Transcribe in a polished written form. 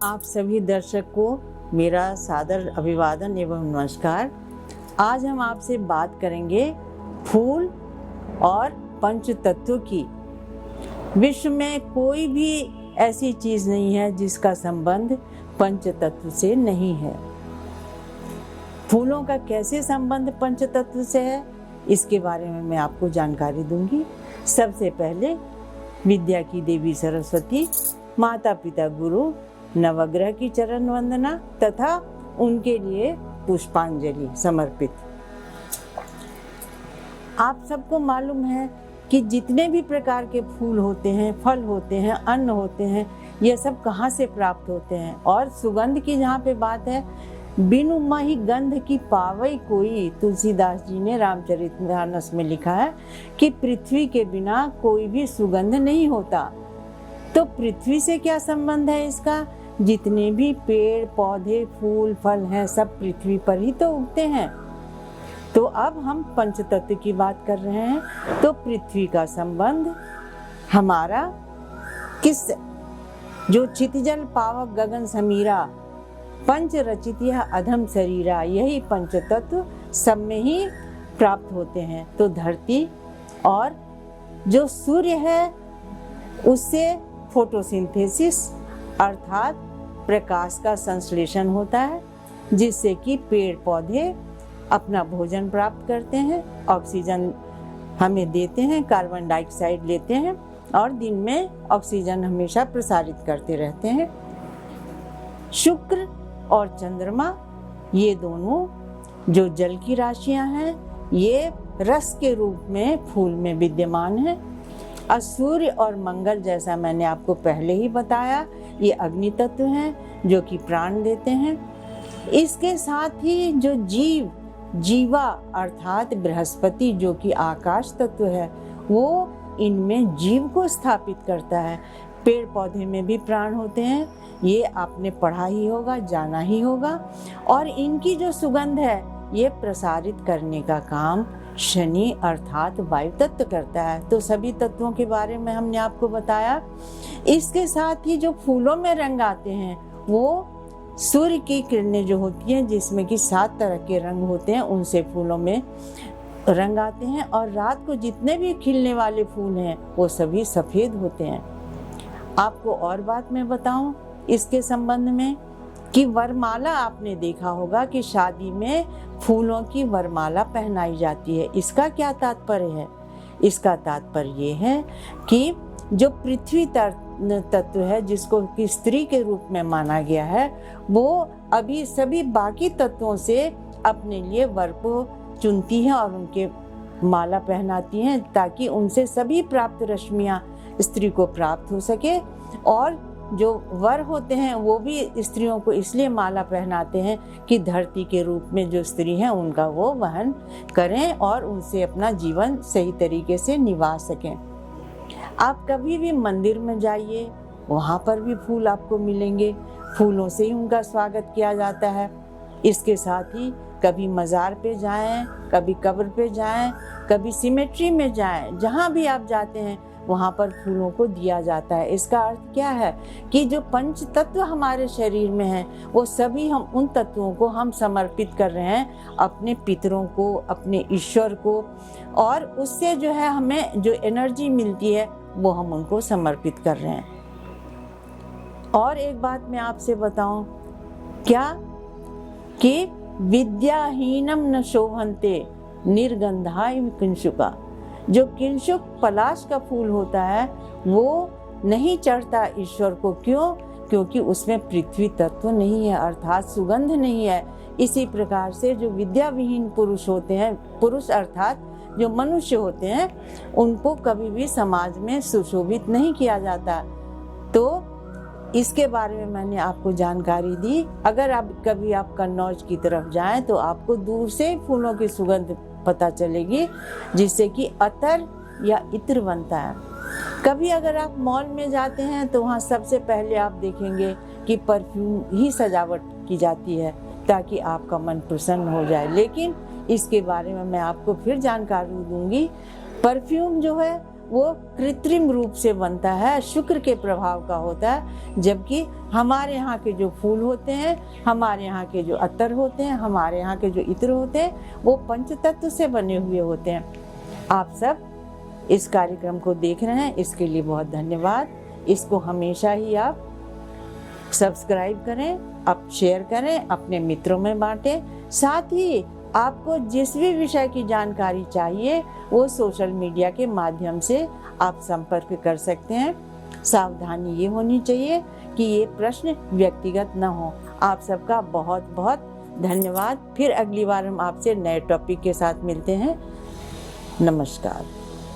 आप सभी दर्शक को मेरा सादर अभिवादन एवं नमस्कार। आज हम आपसे बात करेंगे फूल और पंच तत्व की। विश्व में कोई भी ऐसी चीज नहीं है जिसका संबंध पंच तत्व से नहीं है। फूलों का कैसे संबंध पंच तत्व से है, इसके बारे में मैं आपको जानकारी दूंगी। सबसे पहले विद्या की देवी सरस्वती, माता पिता गुरु, नवग्रह की चरण वंदना तथा उनके लिए पुष्पांजलि समर्पित। आप सबको मालूम है कि जितने भी प्रकार के फूल होते हैं, फल होते हैं, अन्न होते हैं, ये सब कहाँ से प्राप्त होते हैं। और सुगंध की जहाँ पे बात है, बिनु मही गंध की पावई कोई, तुलसीदास जी ने रामचरितमानस में लिखा है कि पृथ्वी के बिना कोई भी सुगंध नहीं होता। तो पृथ्वी से क्या संबंध है इसका? जितने भी पेड़ पौधे फूल फल हैं सब पृथ्वी पर ही तो उगते हैं। तो अब हम पंचतत्व की बात कर रहे हैं। तो पृथ्वी का संबंध हमारा किस, जो चितजल पावक गगन समीरा, पंच रचित यह अधम शरीरा, यही पंचतत्व सब में ही प्राप्त होते हैं। तो धरती और जो सूर्य है उससे फोटोसिंथेसिस अर्थात प्रकाश का संश्लेषण होता है, जिससे कि पेड़ पौधे अपना भोजन प्राप्त करते हैं, ऑक्सीजन हमें देते हैं, कार्बन डाइऑक्साइड लेते हैं और दिन में ऑक्सीजन हमेशा प्रसारित करते रहते हैं। शुक्र और चंद्रमा ये दोनों जो जल की राशियां हैं, ये रस के रूप में फूल में विद्यमान हैं। और सूर्य और मंगल, जैसा मैंने आपको पहले ही बताया, ये अग्नि तत्व हैं जो कि प्राण देते हैं। इसके साथ ही जो जीवा अर्थात बृहस्पति जो कि आकाश तत्व है, वो इनमें जीव को स्थापित करता है। पेड़ पौधे में भी प्राण होते हैं, ये आपने पढ़ा ही होगा, जाना ही होगा। और इनकी जो सुगंध है ये प्रसारित करने का काम शनि अर्थात वायु तत्व करता है। तो सभी तत्वों के बारे में हमने आपको बताया। इसके साथ ही जो फूलों में रंग आते हैं वो सूर्य की किरणें जो होती हैं, जिसमें कि 7 तरह के रंग होते हैं, उनसे फूलों में रंग आते हैं। और रात को जितने भी खिलने वाले फूल हैं वो सभी सफेद होते हैं। आपको और बात मैं बताऊं इसके संबंध में कि वरमाला, आपने देखा होगा कि शादी में फूलों की वरमाला पहनाई जाती है। इसका क्या तात्पर्य है? इसका तात्पर्य ये है कि जो पृथ्वी तत्व है, जिसको कि स्त्री के रूप में माना गया है, वो अभी सभी बाकी तत्वों से अपने लिए वर को चुनती है और उनके माला पहनाती हैं, ताकि उनसे सभी प्राप्त रश्मियां स्त्री को प्राप्त हो सके। और जो वर होते हैं वो भी स्त्रियों को इसलिए माला पहनाते हैं कि धरती के रूप में जो स्त्री हैं उनका वो वहन करें और उनसे अपना जीवन सही तरीके से निभा सकें। आप कभी भी मंदिर में जाइए, वहाँ पर भी फूल आपको मिलेंगे, फूलों से ही उनका स्वागत किया जाता है। इसके साथ ही कभी मज़ार पे जाएं, कभी कब्र पे जाएं, कभी सिमेट्री में जाएं, जहाँ भी आप जाते हैं वहाँ पर फूलों को दिया जाता है। इसका अर्थ क्या है कि जो पंच तत्व हमारे शरीर में हैं वो सभी हम उन तत्वों को हम समर्पित कर रहे हैं अपने पितरों को, अपने ईश्वर को, और उससे जो है हमें जो एनर्जी मिलती है वो हम उनको समर्पित कर रहे हैं। और एक बात मैं आपसे बताऊं, क्या कि विद्याहीनम न शोभन्ते निर्गंधाय किंशुका। जो किंशुक पलाश का फूल होता है वो नहीं चढ़ता ईश्वर को। क्यों? क्योंकि उसमें पृथ्वी तत्व नहीं है अर्थात सुगंध नहीं है। इसी प्रकार से जो विद्या विहीन पुरुष होते हैं, पुरुष अर्थात जो मनुष्य होते हैं, उनको कभी भी समाज में सुशोभित नहीं किया जाता। तो इसके बारे में मैंने आपको जानकारी दी। अगर आप कभी कन्नौज की तरफ जाएं तो आपको दूर से फूलों की सुगंध पता चलेगी, जिससे कि अतर या इत्र बनता है। कभी अगर आप मॉल में जाते हैं तो वहाँ सबसे पहले आप देखेंगे कि परफ्यूम ही सजावट की जाती है ताकि आपका मन प्रसन्न हो जाए। लेकिन इसके बारे में मैं आपको फिर जानकारी दूंगी। परफ्यूम जो है वो कृत्रिम रूप से बनता है, शुक्र के प्रभाव का होता है, जबकि हमारे यहाँ के जो फूल होते हैं, हमारे यहाँ के जो अत्तर होते हैं, हमारे यहाँ के जो इत्र होते हैं, वो पंच तत्व से बने हुए होते हैं। आप सब इस कार्यक्रम को देख रहे हैं, इसके लिए बहुत धन्यवाद। इसको हमेशा ही आप सब्सक्राइब करें, आप शेयर करें, अपने मित्रों में बांटें। साथ ही आपको जिस भी विषय की जानकारी चाहिए वो सोशल मीडिया के माध्यम से आप संपर्क कर सकते हैं। सावधानी ये होनी चाहिए कि ये प्रश्न व्यक्तिगत न हो। आप सबका बहुत बहुत धन्यवाद। फिर अगली बार हम आपसे नए टॉपिक के साथ मिलते हैं। नमस्कार।